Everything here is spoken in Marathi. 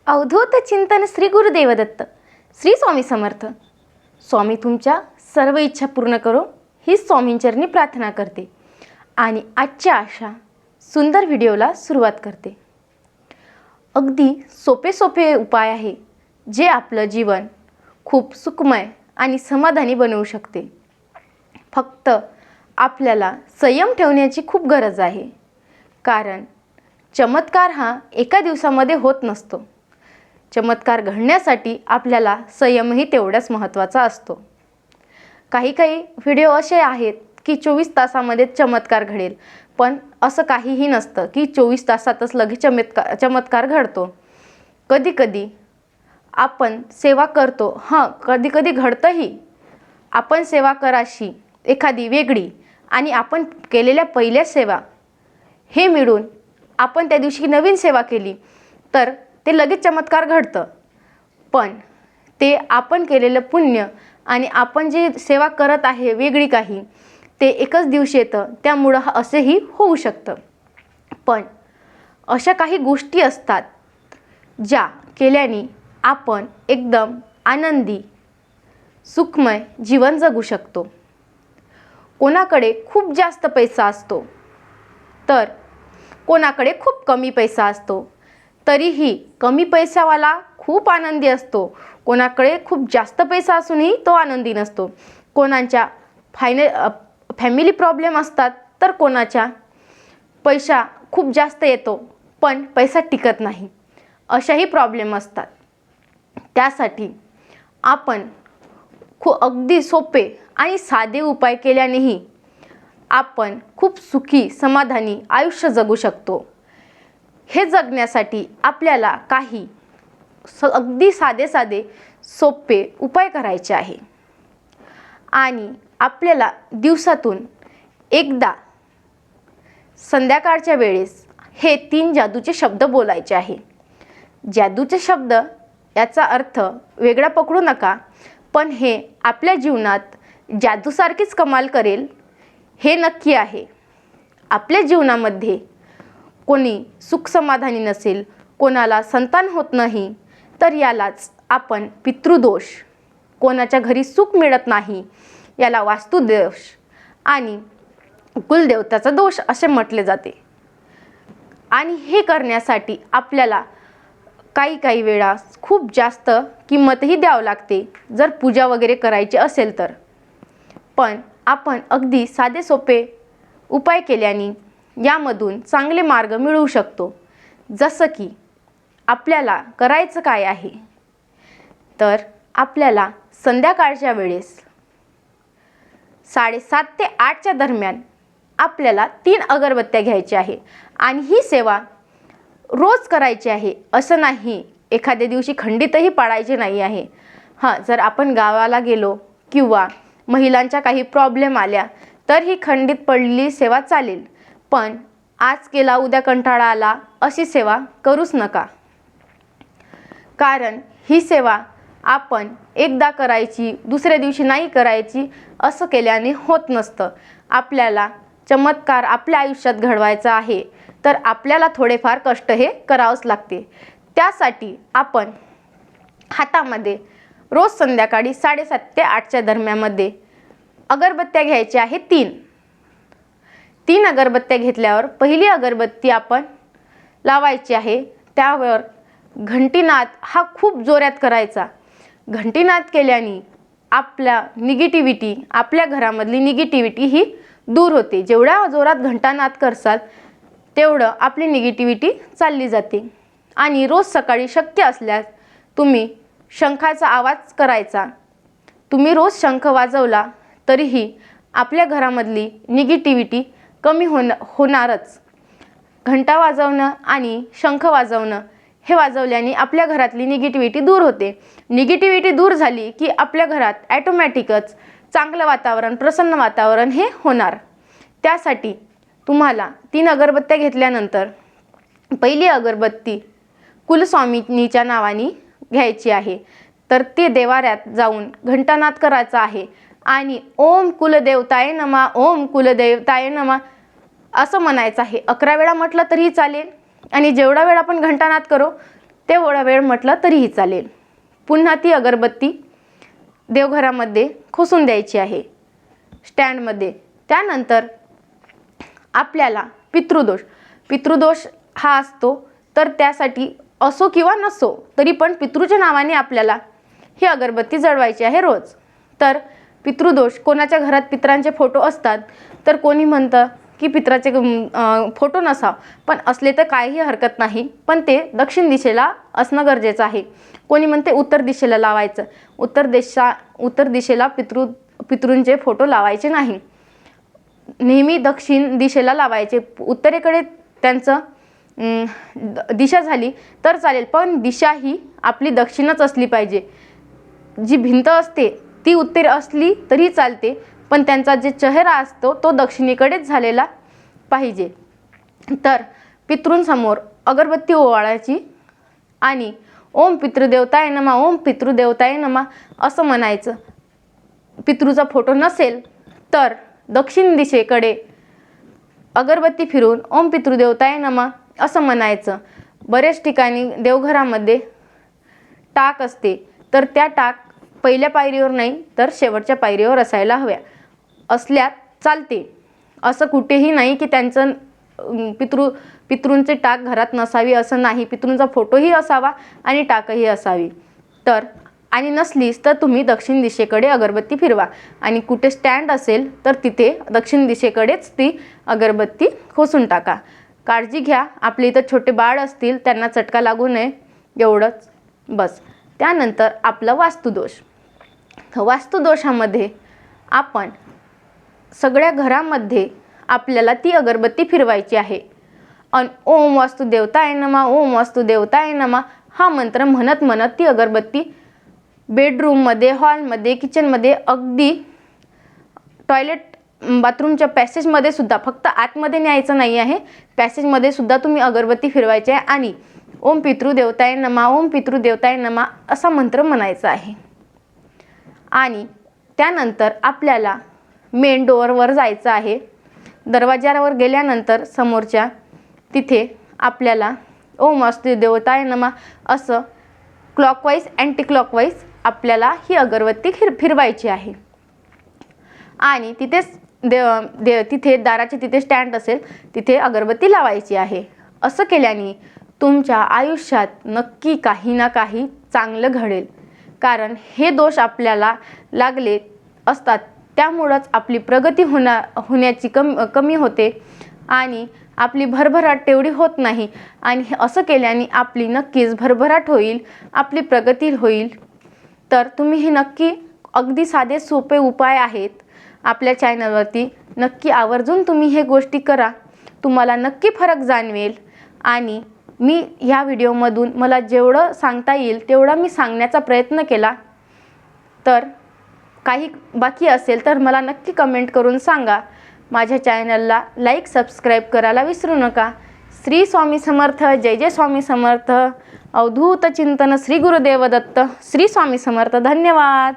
अवधूत चिंतन श्री गुरुदेव दत्त. श्री स्वामी समर्थ. स्वामी तुमच्या सर्व इच्छा पूर्ण करो ही स्वामींचरणी प्रार्थना करते आणि आजच्या अशा सुंदर व्हिडिओला सुरुवात करते. अगदी सोपे उपाय आहे जे आपलं जीवन खूप सुखमय आणि समाधानी बनवू शकते. फक्त आपल्याला संयम ठेवण्याची खूप गरज आहे, कारण चमत्कार हा एका दिवसामध्ये होत नसतो. चमत्कार घडण्यासाठी आपल्याला संयमही तेवढाच महत्त्वाचा असतो. काही व्हिडिओ असे आहेत की 24 तासामध्ये चमत्कार घडेल, पण असं काहीही नसतं की 24 तासातच लगेच चमत्कार घडतो. कधी आपण सेवा करतो, कधी घडतंही. आपण सेवा कराशी एखादी वेगळी आणि आपण केलेल्या पहिल्या सेवा हे मिळून आपण त्या दिवशी नवीन सेवा केली तर ते लगेच चमत्कार घडतं. पण ते आपण केलेलं पुण्य आणि आपण जे सेवा करत आहे वेगळी काही, ते एकच दिवशी येतं, त्यामुळं असेही होऊ शकतं. पण अशा काही गोष्टी असतात ज्या केल्याने आपण एकदम आनंदी सुखमय जीवन जगू शकतो. कोणाकडे खूप जास्त पैसा असतो तर कोणाकडे खूप कमी पैसा असतो, तरीही कमी पैसावाला खूप आनंदी असतो. कोणाकडे खूप जास्त पैसा असूनही तो आनंदी नसतो. कोणाच्या फॅमिली प्रॉब्लेम असतात तर कोणाच्या पैसा खूप जास्त येतो पण पैसा टिकत नाही. अशाही प्रॉब्लेम असतात. त्यासाठी आपण अगदी सोपे आणि साधे उपाय केल्यानेही आपण खूप सुखी समाधानी आयुष्य जगू शकतो. हे जगण्यासाठी आपल्याला काही अगदी साधे सोपे उपाय करायचे आहे आणि आपल्याला दिवसातून एकदा संध्याकाळच्या वेळेस हे 3 जादूचे शब्द बोलायचे आहे. जादूचे शब्द याचा अर्थ वेगळा पकडू नका, पण हे आपल्या जीवनात जादूसारखीच कमाल करेल हे नक्की आहे. आपल्या जीवनामध्ये कोणी सुख समाधानी नसेल, कोणाला संतान होत नाही, तर यालाच आपण पितृदोष, कोणाच्या घरी सुख मिळत नाही याला वास्तुदोष आणि कुलदेवताचा दोष असे म्हटले जाते. आणि हे करण्यासाठी आपल्याला काही वेळा खूप जास्त किंमतही द्यावं लागते जर पूजा वगैरे करायची असेल तर. पण आपण अगदी साधे सोपे उपाय केल्याने यामधून चांगले मार्ग मिळवू शकतो. जसं की आपल्याला करायचं काय आहे, तर आपल्याला संध्याकाळच्या वेळेस 7:30 ते 8च्या दरम्यान आपल्याला 3 अगरबत्त्या घ्यायच्या आहे आणि ही सेवा रोज करायची आहे असं नाही. एखाद्या दिवशी खंडितही पाळायची नाही आहे. जर आपण गावाला गेलो किंवा महिलांच्या काही प्रॉब्लेम आल्या तर ही खंडित पडलेली सेवा चालेल, पण आज केला उद्या कंटाळा आला अशी सेवा करूच नका. कारण ही सेवा आपण एकदा करायची, दुसऱ्या दिवशी नाही करायची असं केल्याने होत नसतं. आपल्याला चमत्कार आपल्या आयुष्यात घडवायचा आहे तर आपल्याला थोडेफार कष्ट हे करावंच लागते. त्यासाठी आपण हातामध्ये रोज संध्याकाळी 7:30 ते 8च्या दरम्यानमध्ये अगरबत्त्या घ्यायच्या आहे 3 अगरबत्त्या घेतल्यावर पहिली अगरबत्ती आपण लावायची आहे. त्यावर घंटीनाद हा खूप जोरात करायचा. घंटीनाद केल्याने आपल्या घरामधली निगेटिव्हिटी ही दूर होते. जेवढ्या जोरात घंटानाद करसाल तेवढं आपली निगेटिव्हिटी चालली जाते. आणि रोज सकाळी शक्य असल्यास तुम्ही शंखाचा आवाज करायचा. तुम्ही रोज शंख वाजवला तरीही आपल्या घरामधली निगेटिव्हिटी कमी होणारच. घंटा वाजवणं आणि शंख वाजवणं हे वाजवल्याने आपल्या घरातली निगेटिव्हिटी दूर होते. निगेटिव्हिटी दूर झाली की आपल्या घरात ॲटोमॅटिकच चांगलं वातावरण, प्रसन्न वातावरण हे होणार. त्यासाठी तुम्हाला 3 अगरबत्त्या घेतल्यानंतर पहिली अगरबत्ती कुलस्वामिनीच्या नावाने घ्यायची आहे. तर ते देवाऱ्यात जाऊन घंटानाद करायचा आहे आणि ओम कुलदेवताय नमः, ओम कुलदेवताय नमः असं म्हणायचं आहे. 11 वेळा म्हटलं तरीही चालेल आणि जेवढा वेळ आपण घंटानाद करू तेवढा वेळ म्हटलं तरीही चालेल. पुन्हा ती अगरबत्ती देवघरामध्ये खोसून द्यायची आहे स्टँडमध्ये. त्यानंतर आपल्याला पितृदोष हा असतो, तर त्यासाठी असो किंवा नसो तरी पण पितृच्या नावाने आपल्याला ही अगरबत्ती जळवायची आहे रोज. तर पितृदोष, कोणाच्या घरात पितरांचे फोटो असतात तर कोणी म्हणतं की पितराचे फोटो नसाव, पण असले तर काहीही हरकत नाही, पण ते दक्षिण दिशेला असणं गरजेचं आहे. कोणी म्हणते उत्तर दिशेला लावायचं. उत्तर दिशेला पितृंचे फोटो लावायचे नाही, नेहमी दक्षिण दिशेला लावायचे. उत्तरेकडे त्यांचं दिशा झाली तर चालेल, पण दिशा ही आपली दक्षिणच असली पाहिजे. जी भिंत असते ती उत्तर असली तरी चालते, पण त्यांचा जे चेहरा असतो तो दक्षिणेकडेच झालेला पाहिजे. तर पितृंसमोर अगरबत्ती ओवाळायची आणि ओम पितृदेवताय नमः, ओम पितृदेवताय नमः असं म्हणायचं. पितृचा फोटो नसेल तर दक्षिण दिशेकडे अगरबत्ती फिरून ओम पितृदेवताय नमः असं म्हणायचं. बरेच ठिकाणी देवघरामध्ये टाक असते, तर त्या टाक पहिल्या पायरीवर नाही तर शेवटच्या पायरीवर असायला हव्या. असल्या चालते, असं कुठेही नाही की त्यांचं पितृंचे टाक घरात नसावी असं नाही. पितृंचा फोटोही असावा आणि टाकही असावी. तर आणि नसलीच तर तुम्ही दक्षिण दिशेकडे अगरबत्ती फिरवा आणि कुठे स्टँड असेल तर तिथे दक्षिण दिशेकडेच ती अगरबत्ती खोसून टाका. काळजी घ्या, आपले इथं छोटे बाळ असतील त्यांना चटका लागू नये, एवढंच बस. त्यानंतर आपलं वास्तुदोषामध्ये आपण सगळ्या घरामध्ये आपल्याला ती अगरबत्ती फिरवायची आहे. आणि ओम वास्तुदेवताय नमः, ओम वास्तुदेवताय नमः हा मंत्र म्हणत म्हणत ती अगरबत्ती बेडरूममध्ये, हॉलमध्ये, किचनमध्ये, अगदी टॉयलेट बाथरूमच्या पॅसेजमध्ये सुद्धा, फक्त आतमध्ये न्यायचं नाही आहे, पॅसेजमध्ये सुद्धा तुम्ही अगरबत्ती फिरवायची आहे आणि ओम पितृदेवताय नमः, ओम पितृदेवताय नमः असा मंत्र म्हणायचा आहे. आणि त्यानंतर आपल्याला मेन डोअरवर जायचं आहे. दरवाजावर गेल्यानंतर समोरच्या तिथे आपल्याला ओम वास्तुदेवताय नमः असं क्लॉकवाईज अँटी क्लॉकवाईज आपल्याला ही अगरबत्ती फिरवायची आहे. आणि तिथेच तिथे दाराचे तिथे स्टँड असेल तिथे अगरबत्ती लावायची आहे. असं केल्याने तुमच्या आयुष्यात नक्की काही ना काही चांगलं घडेल. कारण हे दोष आपल्याला लागले असतात, त्यामुळंच आपली प्रगती होण्याची कमी होते आणि आपली भरभराट तेवढी होत नाही. आणि असं केल्याने आपली नक्कीच भरभराट होईल, आपली प्रगती होईल. तर तुम्ही हे नक्की, अगदी साधे सोपे उपाय आहेत आपल्या चॅनलवरती, नक्की आवर्जून तुम्ही हे गोष्टी करा, तुम्हाला नक्की फरक जाणवेल. आणि मी ह्या व्हिडिओमधून मला जेवढं सांगता येईल तेवढं मी सांगण्याचा प्रयत्न केला. तर काही बाकी असेल तर मला नक्की कमेंट करून सांगा. माझ्या चॅनलला लाईक, सबस्क्राईब करायला विसरू नका. श्री स्वामी समर्थ. जय जय स्वामी समर्थ. अवधूत चिंतन श्री गुरुदेव दत्त. श्री स्वामी समर्थ. धन्यवाद.